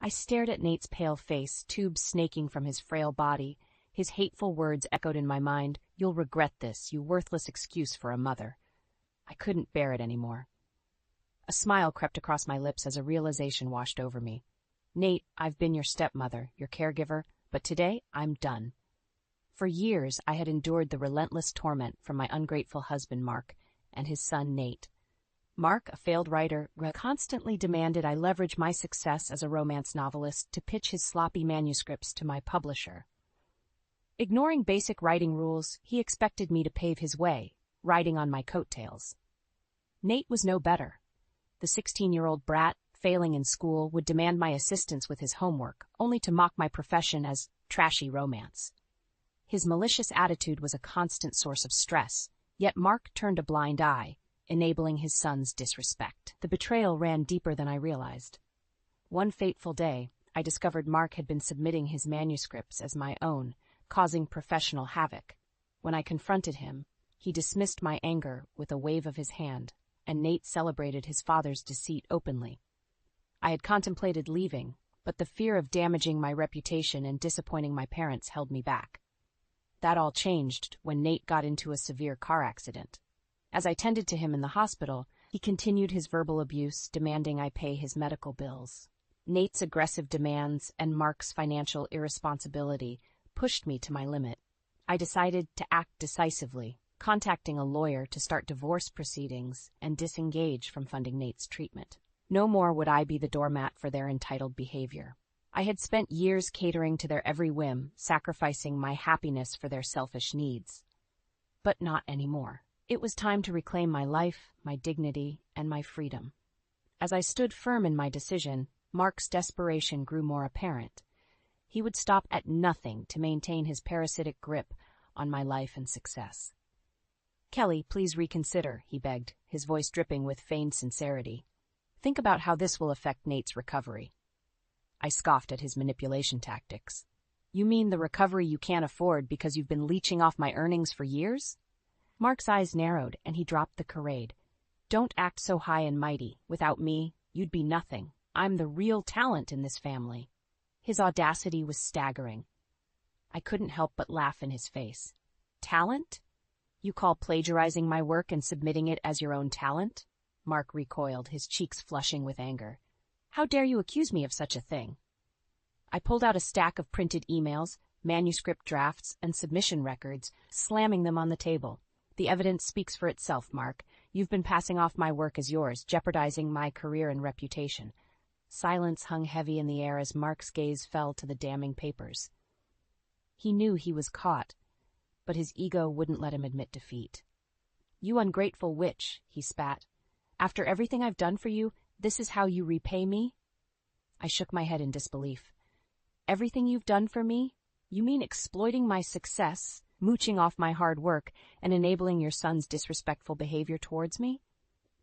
I stared at Nate's pale face, tubes snaking from his frail body. His hateful words echoed in my mind, "You'll regret this, you worthless excuse for a mother." I couldn't bear it anymore. A smile crept across my lips as a realization washed over me. "Nate, I've been your stepmother, your caregiver, but today I'm done." For years, I had endured the relentless torment from my ungrateful husband, Mark, and his son, Nate. Mark, a failed writer, constantly demanded I leverage my success as a romance novelist to pitch his sloppy manuscripts to my publisher. Ignoring basic writing rules, he expected me to pave his way, riding on my coattails. Nate was no better. The 16-year-old brat, failing in school, would demand my assistance with his homework, only to mock my profession as trashy romance. His malicious attitude was a constant source of stress, yet Mark turned a blind eye, enabling his son's disrespect. The betrayal ran deeper than I realized. One fateful day, I discovered Mark had been submitting his manuscripts as my own, causing professional havoc. When I confronted him, he dismissed my anger with a wave of his hand, and Nate celebrated his father's deceit openly. I had contemplated leaving, but the fear of damaging my reputation and disappointing my parents held me back. That all changed when Nate got into a severe car accident. As I tended to him in the hospital, he continued his verbal abuse, demanding I pay his medical bills. Nate's aggressive demands and Mark's financial irresponsibility pushed me to my limit. I decided to act decisively, contacting a lawyer to start divorce proceedings and disengage from funding Nate's treatment. No more would I be the doormat for their entitled behavior. I had spent years catering to their every whim, sacrificing my happiness for their selfish needs. But not anymore. It was time to reclaim my life, my dignity, and my freedom. As I stood firm in my decision, Mark's desperation grew more apparent. He would stop at nothing to maintain his parasitic grip on my life and success. "Kelly, please reconsider," he begged, his voice dripping with feigned sincerity. "Think about how this will affect Nate's recovery." I scoffed at his manipulation tactics. "You mean the recovery you can't afford because you've been leeching off my earnings for years?" Mark's eyes narrowed, and he dropped the charade. "Don't act so high and mighty. Without me, you'd be nothing. I'm the real talent in this family." His audacity was staggering. I couldn't help but laugh in his face. "Talent? You call plagiarizing my work and submitting it as your own talent?" Mark recoiled, his cheeks flushing with anger. "How dare you accuse me of such a thing?" I pulled out a stack of printed emails, manuscript drafts, and submission records, slamming them on the table. "The evidence speaks for itself, Mark. You've been passing off my work as yours, jeopardizing my career and reputation." Silence hung heavy in the air as Mark's gaze fell to the damning papers. He knew he was caught, but his ego wouldn't let him admit defeat. "You ungrateful witch," he spat. "After everything I've done for you, this is how you repay me?" I shook my head in disbelief. "Everything you've done for me? You mean exploiting my success, mooching off my hard work, and enabling your son's disrespectful behavior towards me?"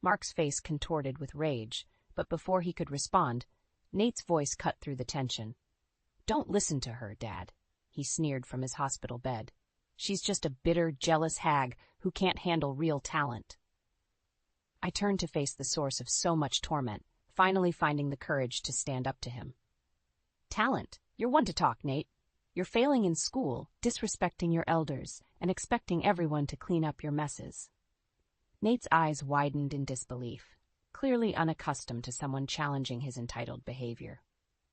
Mark's face contorted with rage, but before he could respond, Nate's voice cut through the tension. "Don't listen to her, Dad," he sneered from his hospital bed. "She's just a bitter, jealous hag who can't handle real talent." I turned to face the source of so much torment, finally finding the courage to stand up to him. "Talent? You're one to talk, Nate. You're failing in school, disrespecting your elders, and expecting everyone to clean up your messes." Nate's eyes widened in disbelief, clearly unaccustomed to someone challenging his entitled behavior.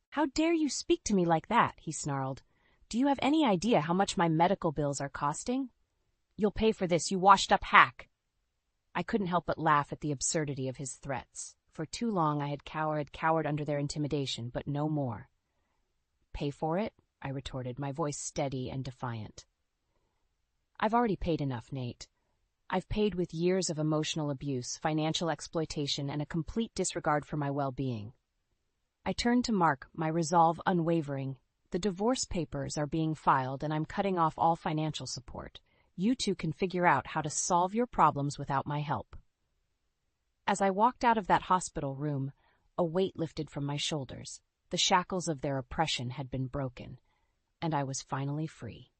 "How dare you speak to me like that?" he snarled. "Do you have any idea how much my medical bills are costing? You'll pay for this, you washed-up hack!" I couldn't help but laugh at the absurdity of his threats. For too long I had cowered under their intimidation, but no more. "Pay for it?" I retorted, my voice steady and defiant. "I've already paid enough, Nate. I've paid with years of emotional abuse, financial exploitation, and a complete disregard for my well-being." I turned to Mark, my resolve unwavering. "The divorce papers are being filed, and I'm cutting off all financial support. You two can figure out how to solve your problems without my help." As I walked out of that hospital room, a weight lifted from my shoulders. The shackles of their oppression had been broken, and I was finally free.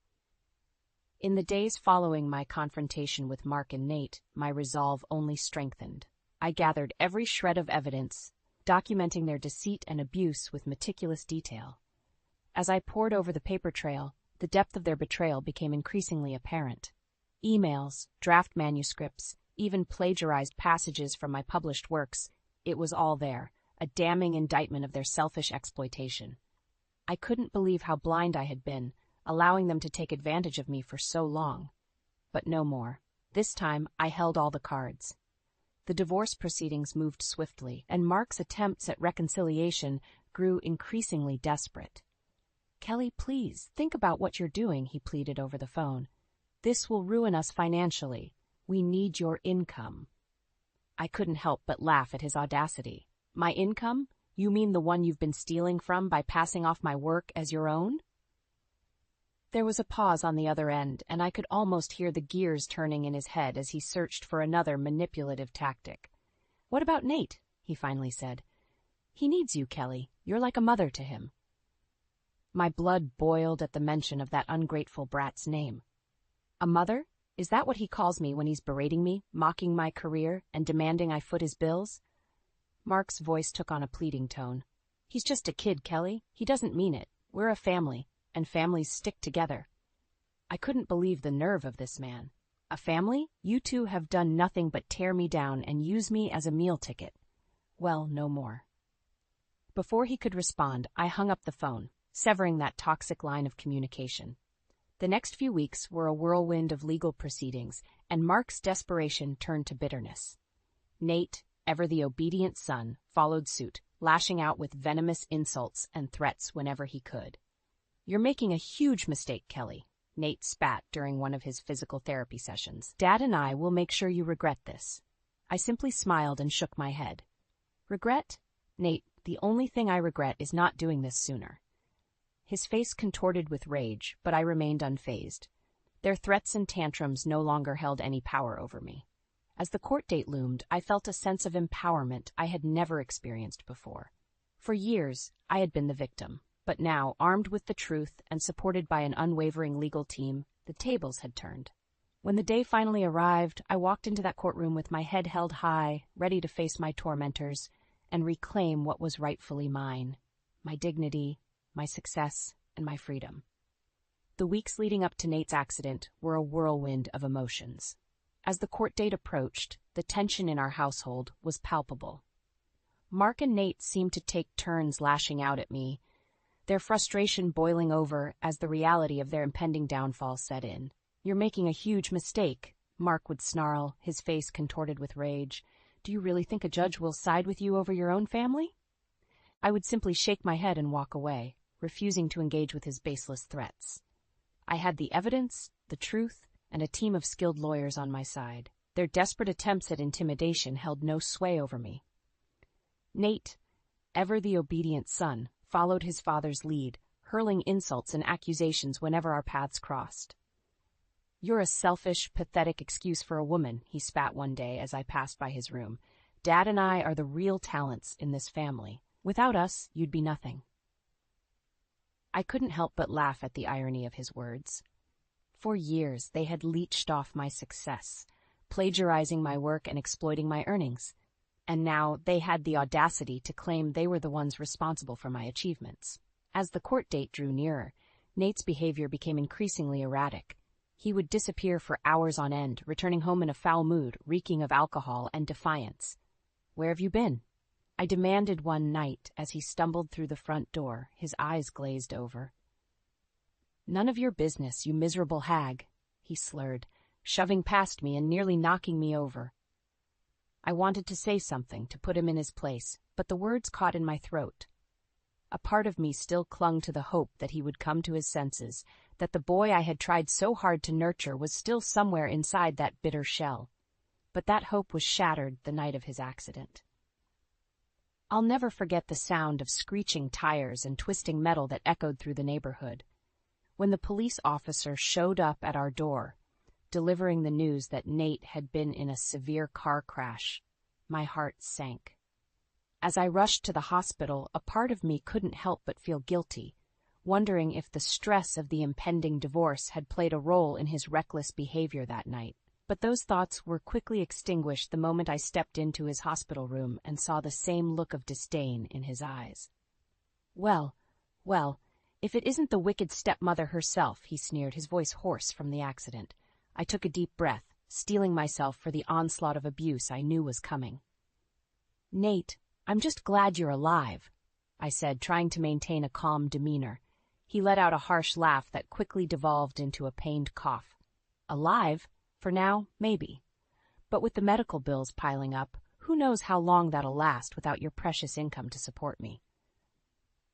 In the days following my confrontation with Mark and Nate, my resolve only strengthened. I gathered every shred of evidence, documenting their deceit and abuse with meticulous detail. As I pored over the paper trail, the depth of their betrayal became increasingly apparent. Emails, draft manuscripts, even plagiarized passages from my published works, it was all there, a damning indictment of their selfish exploitation. I couldn't believe how blind I had been, allowing them to take advantage of me for so long. But no more. This time, I held all the cards. The divorce proceedings moved swiftly, and Mark's attempts at reconciliation grew increasingly desperate. "Kelly, please, think about what you're doing," he pleaded over the phone. "This will ruin us financially. We need your income." I couldn't help but laugh at his audacity. "My income? You mean the one you've been stealing from by passing off my work as your own?" There was a pause on the other end, and I could almost hear the gears turning in his head as he searched for another manipulative tactic. "What about Nate?" he finally said. "He needs you, Kelly. You're like a mother to him." My blood boiled at the mention of that ungrateful brat's name. A mother? Is that what he calls me when he's berating me, mocking my career, and demanding I foot his bills? Mark's voice took on a pleading tone. "He's just a kid, Kelly. He doesn't mean it. We're a family, and families stick together." I couldn't believe the nerve of this man. "A family? You two have done nothing but tear me down and use me as a meal ticket." Well, no more. Before he could respond, I hung up the phone, severing that toxic line of communication. The next few weeks were a whirlwind of legal proceedings, and Mark's desperation turned to bitterness. Nate, ever the obedient son, followed suit, lashing out with venomous insults and threats whenever he could. "You're making a huge mistake, Kelly," Nate spat during one of his physical therapy sessions. "Dad and I will make sure you regret this." I simply smiled and shook my head. "Regret? Nate, the only thing I regret is not doing this sooner." His face contorted with rage, but I remained unfazed. Their threats and tantrums no longer held any power over me. As the court date loomed, I felt a sense of empowerment I had never experienced before. For years, I had been the victim, but now, armed with the truth and supported by an unwavering legal team, the tables had turned. When the day finally arrived, I walked into that courtroom with my head held high, ready to face my tormentors and reclaim what was rightfully mine: my dignity, my success, and my freedom. The weeks leading up to Nate's accident were a whirlwind of emotions. As the court date approached, the tension in our household was palpable. Mark and Nate seemed to take turns lashing out at me, their frustration boiling over as the reality of their impending downfall set in. "You're making a huge mistake," Mark would snarl, his face contorted with rage. "Do you really think a judge will side with you over your own family?" I would simply shake my head and walk away, refusing to engage with his baseless threats. I had the evidence, the truth, and a team of skilled lawyers on my side. Their desperate attempts at intimidation held no sway over me. Nate, ever the obedient son, followed his father's lead, hurling insults and accusations whenever our paths crossed. "You're a selfish, pathetic excuse for a woman," he spat one day as I passed by his room. "Dad and I are the real talents in this family. Without us, you'd be nothing." I couldn't help but laugh at the irony of his words. For years, they had leeched off my success, plagiarizing my work and exploiting my earnings. And now they had the audacity to claim they were the ones responsible for my achievements. As the court date drew nearer, Nate's behavior became increasingly erratic. He would disappear for hours on end, returning home in a foul mood, reeking of alcohol and defiance. "Where have you been?" I demanded one night as he stumbled through the front door, his eyes glazed over. "None of your business, you miserable hag," he slurred, shoving past me and nearly knocking me over. I wanted to say something to put him in his place, but the words caught in my throat. A part of me still clung to the hope that he would come to his senses, that the boy I had tried so hard to nurture was still somewhere inside that bitter shell. But that hope was shattered the night of his accident. I'll never forget the sound of screeching tires and twisting metal that echoed through the neighborhood. When the police officer showed up at our door, delivering the news that Nate had been in a severe car crash, my heart sank. As I rushed to the hospital, a part of me couldn't help but feel guilty, wondering if the stress of the impending divorce had played a role in his reckless behavior that night. But those thoughts were quickly extinguished the moment I stepped into his hospital room and saw the same look of disdain in his eyes. Well, if it isn't the wicked stepmother herself, he sneered, his voice hoarse from the accident. I took a deep breath, steeling myself for the onslaught of abuse I knew was coming. Nate, I'm just glad you're alive, I said, trying to maintain a calm demeanor. He let out a harsh laugh that quickly devolved into a pained cough. Alive? For now, maybe. But with the medical bills piling up, who knows how long that'll last without your precious income to support me.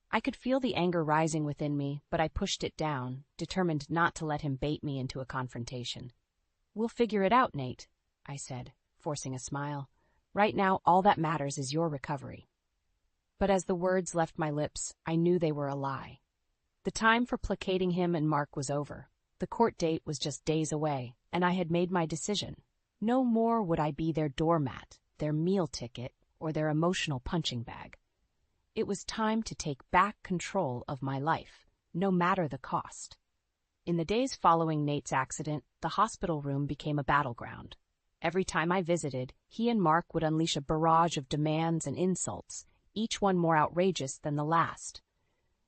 I could feel the anger rising within me, but I pushed it down, determined not to let him bait me into a confrontation. We'll figure it out, Nate, I said, forcing a smile. Right now, all that matters is your recovery. But as the words left my lips, I knew they were a lie. The time for placating him and Mark was over. The court date was just days away, and I had made my decision. No more would I be their doormat, their meal ticket, or their emotional punching bag. It was time to take back control of my life, no matter the cost. In the days following Nate's accident, the hospital room became a battleground. Every time I visited, he and Mark would unleash a barrage of demands and insults, each one more outrageous than the last.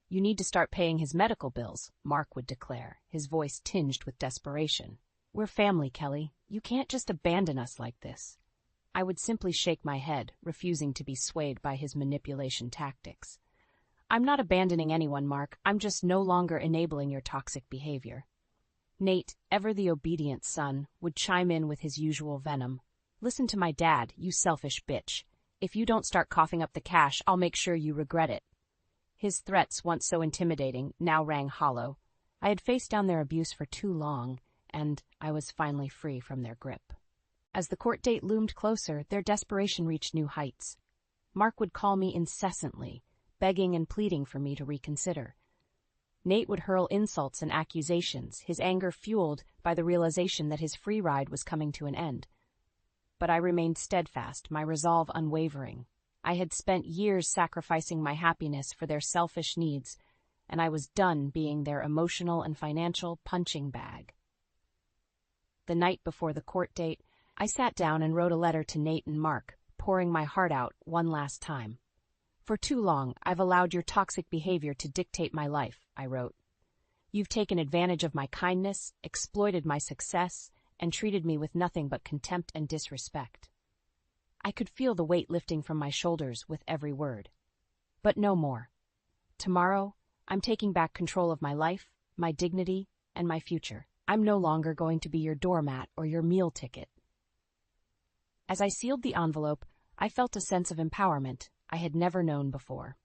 You need to start paying his medical bills, Mark would declare, his voice tinged with desperation. We're family, Kelly. You can't just abandon us like this. I would simply shake my head, refusing to be swayed by his manipulation tactics. I'm not abandoning anyone, Mark. I'm just no longer enabling your toxic behavior. Nate, ever the obedient son, would chime in with his usual venom. Listen to my dad, you selfish bitch. If you don't start coughing up the cash, I'll make sure you regret it. His threats, once so intimidating, now rang hollow. I had faced down their abuse for too long, and I was finally free from their grip. As the court date loomed closer, their desperation reached new heights. Mark would call me incessantly, begging and pleading for me to reconsider. Nate would hurl insults and accusations, his anger fueled by the realization that his free ride was coming to an end. But I remained steadfast, my resolve unwavering. I had spent years sacrificing my happiness for their selfish needs, and I was done being their emotional and financial punching bag. The night before the court date, I sat down and wrote a letter to Nate and Mark, pouring my heart out one last time. For too long, I've allowed your toxic behavior to dictate my life, I wrote. You've taken advantage of my kindness, exploited my success, and treated me with nothing but contempt and disrespect. I could feel the weight lifting from my shoulders with every word. But no more. Tomorrow, I'm taking back control of my life, my dignity, and my future. I'm no longer going to be your doormat or your meal ticket. As I sealed the envelope, I felt a sense of empowerment I had never known before.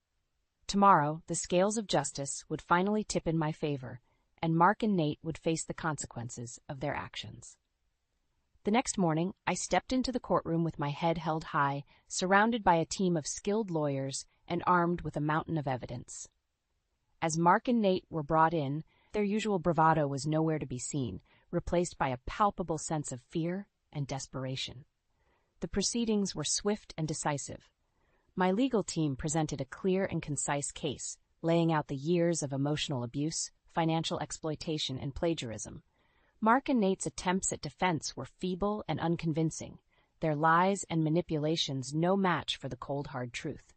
Tomorrow, the scales of justice would finally tip in my favor, and Mark and Nate would face the consequences of their actions. The next morning, I stepped into the courtroom with my head held high, surrounded by a team of skilled lawyers and armed with a mountain of evidence. As Mark and Nate were brought in, their usual bravado was nowhere to be seen, replaced by a palpable sense of fear and desperation. The proceedings were swift and decisive. My legal team presented a clear and concise case, laying out the years of emotional abuse, financial exploitation, and plagiarism. Mark and Nate's attempts at defense were feeble and unconvincing, their lies and manipulations no match for the cold, hard truth.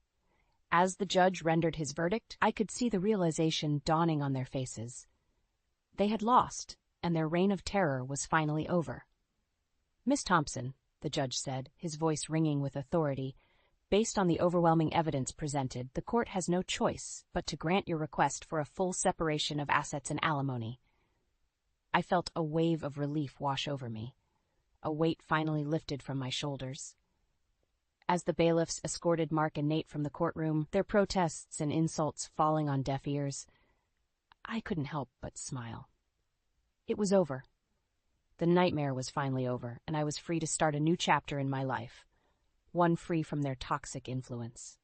As the judge rendered his verdict, I could see the realization dawning on their faces. They had lost, and their reign of terror was finally over. Miss Thompson, the judge said, his voice ringing with authority, based on the overwhelming evidence presented, the court has no choice but to grant your request for a full separation of assets and alimony. I felt a wave of relief wash over me. A weight finally lifted from my shoulders. As the bailiffs escorted Mark and Nate from the courtroom, their protests and insults falling on deaf ears, I couldn't help but smile. It was over. The nightmare was finally over, and I was free to start a new chapter in my life, one free from their toxic influence.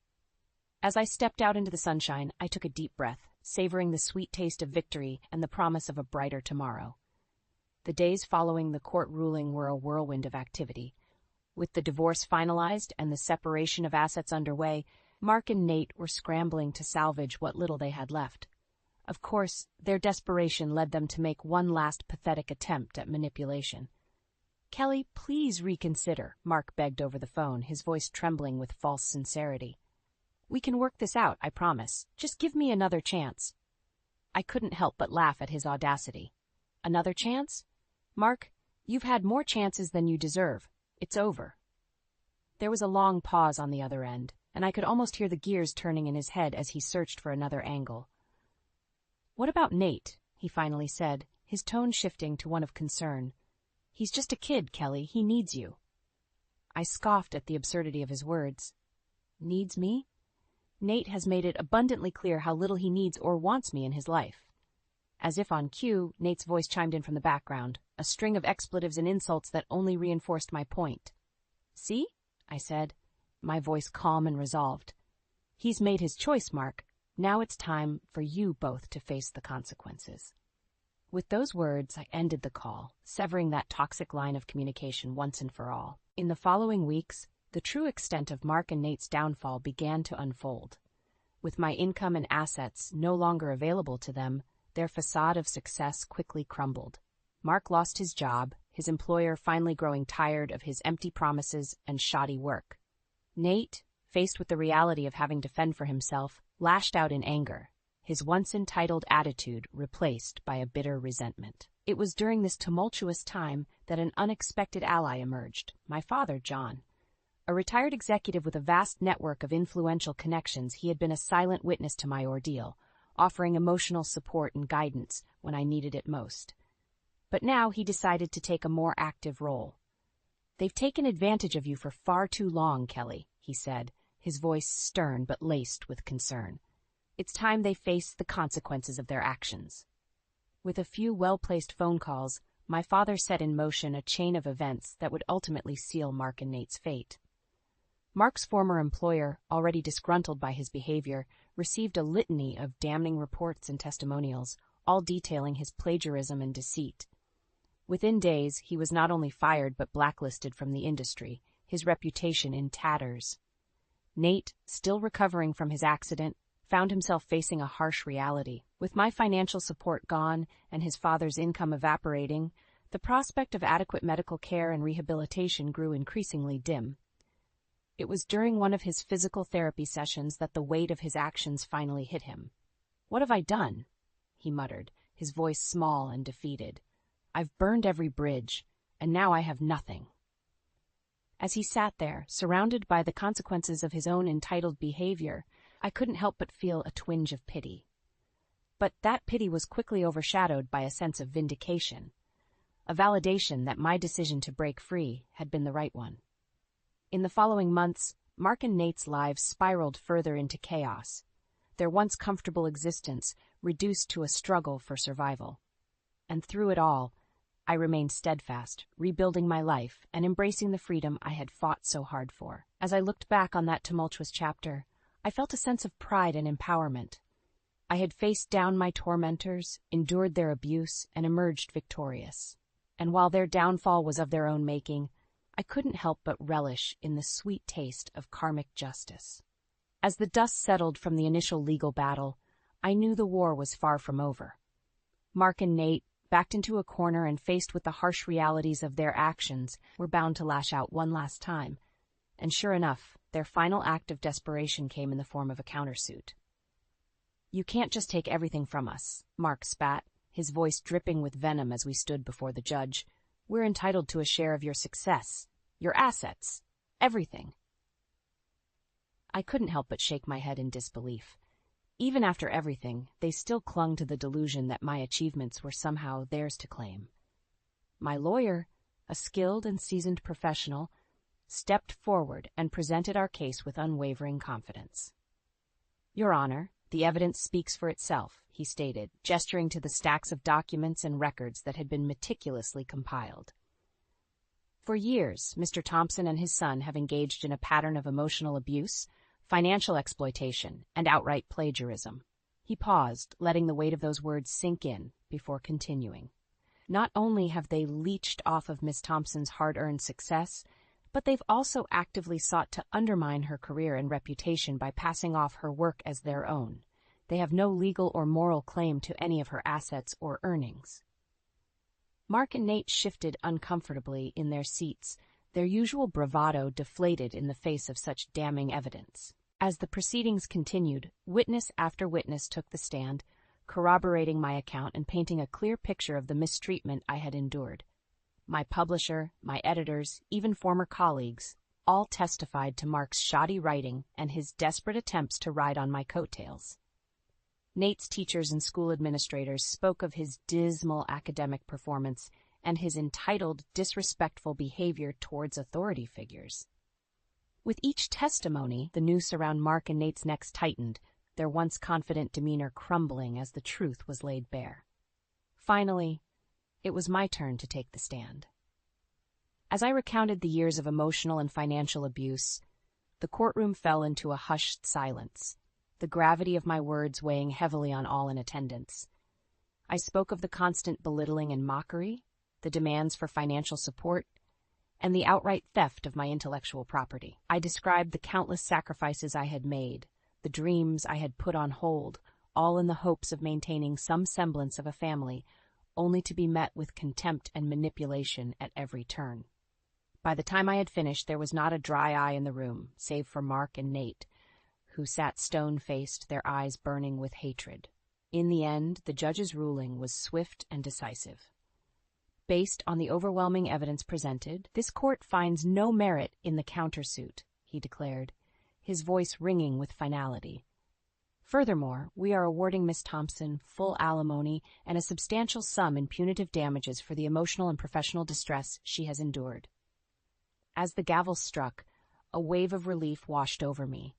As I stepped out into the sunshine, I took a deep breath, savoring the sweet taste of victory and the promise of a brighter tomorrow. The days following the court ruling were a whirlwind of activity. With the divorce finalized and the separation of assets underway, Mark and Nate were scrambling to salvage what little they had left. Of course, their desperation led them to make one last pathetic attempt at manipulation. Kelly, please reconsider, Mark begged over the phone, his voice trembling with false sincerity. We can work this out, I promise. Just give me another chance. I couldn't help but laugh at his audacity. Another chance? Mark, you've had more chances than you deserve. It's over. There was a long pause on the other end, and I could almost hear the gears turning in his head as he searched for another angle. What about Nate? He finally said, his tone shifting to one of concern. He's just a kid, Kelly. He needs you. I scoffed at the absurdity of his words. Needs me? Nate has made it abundantly clear how little he needs or wants me in his life. As if on cue, Nate's voice chimed in from the background, a string of expletives and insults that only reinforced my point. See? I said, my voice calm and resolved. He's made his choice, Mark. Now it's time for you both to face the consequences. With those words, I ended the call, severing that toxic line of communication once and for all. In the following weeks, the true extent of Mark and Nate's downfall began to unfold. With my income and assets no longer available to them, their facade of success quickly crumbled. Mark lost his job, his employer finally growing tired of his empty promises and shoddy work. Nate, faced with the reality of having to fend for himself, lashed out in anger, his once entitled attitude replaced by a bitter resentment. It was during this tumultuous time that an unexpected ally emerged, my father, John. A retired executive with a vast network of influential connections, he had been a silent witness to my ordeal, offering emotional support and guidance when I needed it most. But now he decided to take a more active role. They've taken advantage of you for far too long, Kelly, he said, his voice stern but laced with concern. It's time they face the consequences of their actions. With a few well-placed phone calls, my father set in motion a chain of events that would ultimately seal Mark and Nate's fate. Mark's former employer, already disgruntled by his behavior, received a litany of damning reports and testimonials, all detailing his plagiarism and deceit. Within days, he was not only fired but blacklisted from the industry, his reputation in tatters. Nate, still recovering from his accident, found himself facing a harsh reality. With my financial support gone and his father's income evaporating, the prospect of adequate medical care and rehabilitation grew increasingly dim. It was during one of his physical therapy sessions that the weight of his actions finally hit him. "What have I done?" he muttered, his voice small and defeated. "I've burned every bridge, and now I have nothing." As he sat there, surrounded by the consequences of his own entitled behavior, I couldn't help but feel a twinge of pity. But that pity was quickly overshadowed by a sense of vindication, a validation that my decision to break free had been the right one. In the following months, Mark and Nate's lives spiraled further into chaos, their once comfortable existence reduced to a struggle for survival. And through it all, I remained steadfast, rebuilding my life and embracing the freedom I had fought so hard for. As I looked back on that tumultuous chapter, I felt a sense of pride and empowerment. I had faced down my tormentors, endured their abuse, and emerged victorious. And while their downfall was of their own making, I couldn't help but relish in the sweet taste of karmic justice. As the dust settled from the initial legal battle, I knew the war was far from over. Mark and Nate, backed into a corner and faced with the harsh realities of their actions, were bound to lash out one last time. And sure enough, their final act of desperation came in the form of a countersuit. "You can't just take everything from us," Mark spat, his voice dripping with venom as we stood before the judge. "We're entitled to a share of your success, your assets, everything." I couldn't help but shake my head in disbelief. Even after everything, they still clung to the delusion that my achievements were somehow theirs to claim. My lawyer, a skilled and seasoned professional, stepped forward and presented our case with unwavering confidence. "Your Honor, the evidence speaks for itself," he stated, gesturing to the stacks of documents and records that had been meticulously compiled. "For years, Mr. Thompson and his son have engaged in a pattern of emotional abuse, financial exploitation, and outright plagiarism." He paused, letting the weight of those words sink in before continuing. "Not only have they leached off of Miss Thompson's hard-earned success, but they've also actively sought to undermine her career and reputation by passing off her work as their own. They have no legal or moral claim to any of her assets or earnings." Mark and Nate shifted uncomfortably in their seats, their usual bravado deflated in the face of such damning evidence. As the proceedings continued, witness after witness took the stand, corroborating my account and painting a clear picture of the mistreatment I had endured. My publisher, my editors, even former colleagues, all testified to Mark's shoddy writing and his desperate attempts to ride on my coattails. Nate's teachers and school administrators spoke of his dismal academic performance and his entitled, disrespectful behavior towards authority figures. With each testimony, the noose around Mark and Nate's necks tightened, their once confident demeanor crumbling as the truth was laid bare. Finally, it was my turn to take the stand. As I recounted the years of emotional and financial abuse, the courtroom fell into a hushed silence, the gravity of my words weighing heavily on all in attendance. I spoke of the constant belittling and mockery, the demands for financial support, and the outright theft of my intellectual property. I described the countless sacrifices I had made, the dreams I had put on hold, all in the hopes of maintaining some semblance of a family, only to be met with contempt and manipulation at every turn. By the time I had finished, there was not a dry eye in the room, save for Mark and Nate, who sat stone-faced, their eyes burning with hatred. In the end, the judge's ruling was swift and decisive. Based on the overwhelming evidence presented, this court finds no merit in the countersuit, he declared, his voice ringing with finality. Furthermore, we are awarding Miss Thompson full alimony and a substantial sum in punitive damages for the emotional and professional distress she has endured. As the gavel struck, a wave of relief washed over me.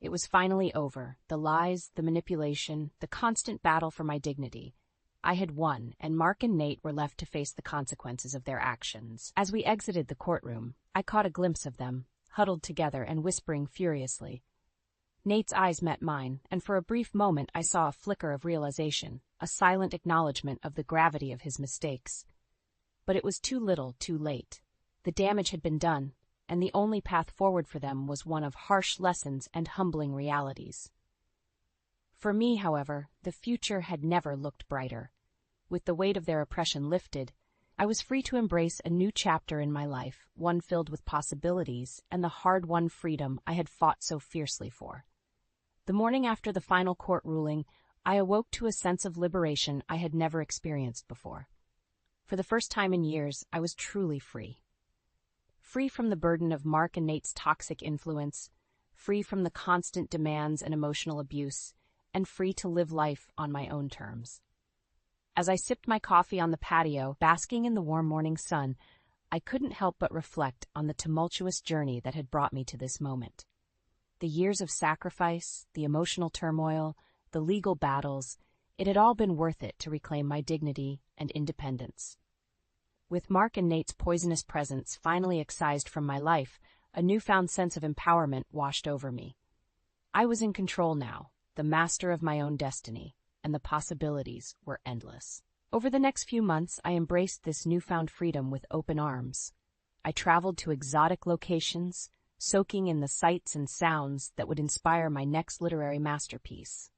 It was finally over, the lies, the manipulation, the constant battle for my dignity. I had won, and Mark and Nate were left to face the consequences of their actions. As we exited the courtroom, I caught a glimpse of them, huddled together and whispering furiously. Nate's eyes met mine, and for a brief moment I saw a flicker of realization, a silent acknowledgement of the gravity of his mistakes. But it was too little, too late. The damage had been done, and the only path forward for them was one of harsh lessons and humbling realities. For me, however, the future had never looked brighter. With the weight of their oppression lifted, I was free to embrace a new chapter in my life, one filled with possibilities and the hard-won freedom I had fought so fiercely for. The morning after the final court ruling, I awoke to a sense of liberation I had never experienced before. For the first time in years, I was truly free. Free from the burden of Mark and Nate's toxic influence, free from the constant demands and emotional abuse, and free to live life on my own terms. As I sipped my coffee on the patio, basking in the warm morning sun, I couldn't help but reflect on the tumultuous journey that had brought me to this moment. The years of sacrifice, the emotional turmoil, the legal battles, it had all been worth it to reclaim my dignity and independence. With Mark and Nate's poisonous presence finally excised from my life, a newfound sense of empowerment washed over me. I was in control now, the master of my own destiny, and the possibilities were endless. Over the next few months, I embraced this newfound freedom with open arms. I traveled to exotic locations, soaking in the sights and sounds that would inspire my next literary masterpiece.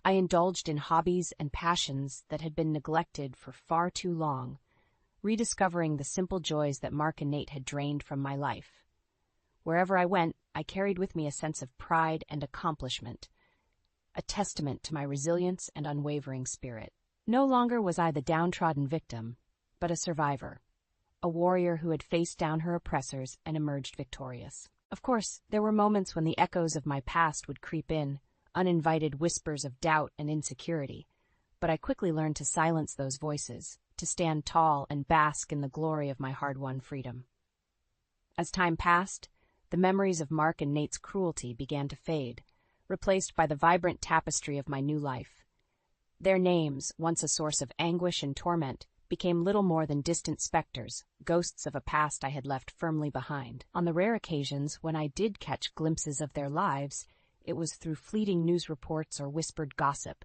I indulged in hobbies and passions that had been neglected for far too long, rediscovering the simple joys that Mark and Nate had drained from my life. Wherever I went, I carried with me a sense of pride and accomplishment, a testament to my resilience and unwavering spirit. No longer was I the downtrodden victim, but a survivor, a warrior who had faced down her oppressors and emerged victorious. Of course, there were moments when the echoes of my past would creep in, uninvited whispers of doubt and insecurity, but I quickly learned to silence those voices, to stand tall and bask in the glory of my hard-won freedom. As time passed, the memories of Mark and Nate's cruelty began to fade, replaced by the vibrant tapestry of my new life. Their names, once a source of anguish and torment, became little more than distant specters, ghosts of a past I had left firmly behind. On the rare occasions when I did catch glimpses of their lives, it was through fleeting news reports or whispered gossip,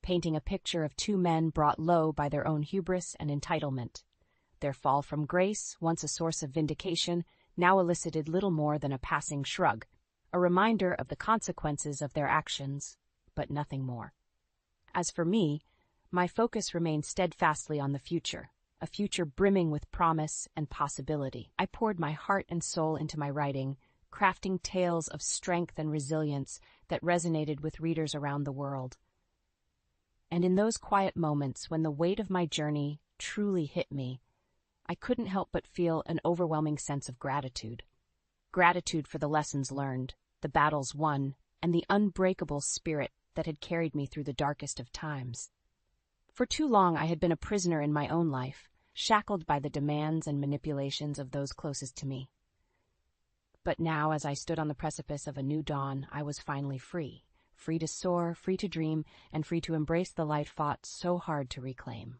painting a picture of two men brought low by their own hubris and entitlement. Their fall from grace, once a source of vindication, now elicited little more than a passing shrug, a reminder of the consequences of their actions, but nothing more. As for me, my focus remained steadfastly on the future, a future brimming with promise and possibility. I poured my heart and soul into my writing, crafting tales of strength and resilience that resonated with readers around the world. And in those quiet moments when the weight of my journey truly hit me, I couldn't help but feel an overwhelming sense of gratitude. Gratitude for the lessons learned, the battles won, and the unbreakable spirit that had carried me through the darkest of times. For too long I had been a prisoner in my own life, shackled by the demands and manipulations of those closest to me. But now, as I stood on the precipice of a new dawn, I was finally free to soar, free to dream, and free to embrace the life fought so hard to reclaim.